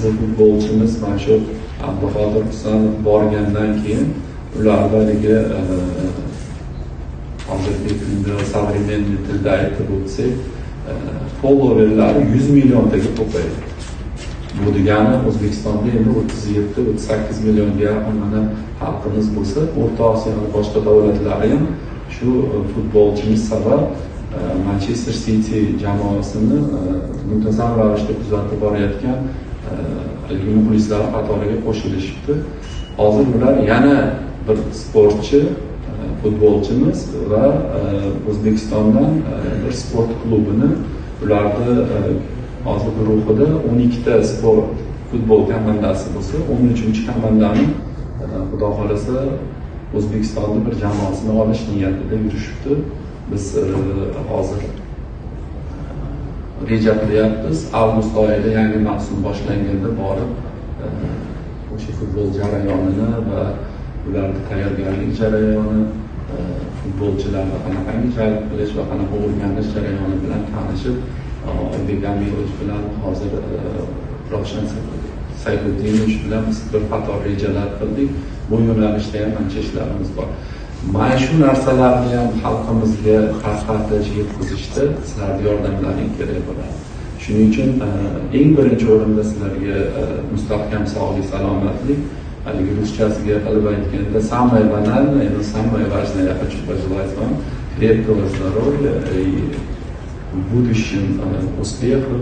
bizning futbolchimiz mana shu Abduqodir Husanov borgandan keyin ularda haligi hozirgi kunda современный tilda aytib o'tsak followerlar 100 milliontaga ko'paydi. Bu degani O'zbekistonda endi 37-38 millionga yaqin mana xalqimiz bo'lsa, O'rta Osiyo va boshqa davlatlari ham shu futbolchimiz sabab Manchester City jamoasini muntazam ravishda kuzatib borayotgan muxlislar qatoriga qo'shilishibdi. Hozir ular yana bir sportchi, futbolchimiz va O'zbekistondan bir sport klubini ularni hozir guruhida 12 ta sport futbol komandasi bo'lsa, 13-komandani xudo xolasa O'zbekistonda bir jamoasini olish niyatida yurishibdi. Biz hozir reja qilyapmiz. Avgust oyida yangi mavsum boshlanganda borib o'sha futbol jarayonini va ularning tayyorgarlik jarayoni, futbolchilarni qanaqangi jalb qilish va qanaqa o'rganish jarayoni bilan tanishib, Oybek Amirovich bilan hozir Ravshan Sayfuddinovich bilan biz bir qator rejalar qildik. Bu yo'nalishda ham ancha ishlarimiz bor. Mana shu narsalarni ham xalqimizga tarqatish, yetkazishda sizlarning yordamlaringiz kerak bo'ladi. Shuning uchun eng birinchi o'rinda sizlarga mustahkam sog'lik, salomatlik, haligi ruschasiga qilib aytganda самое банальное, но самое важное я хочу пожелать вам крепкого здоровья и в будущем успехов.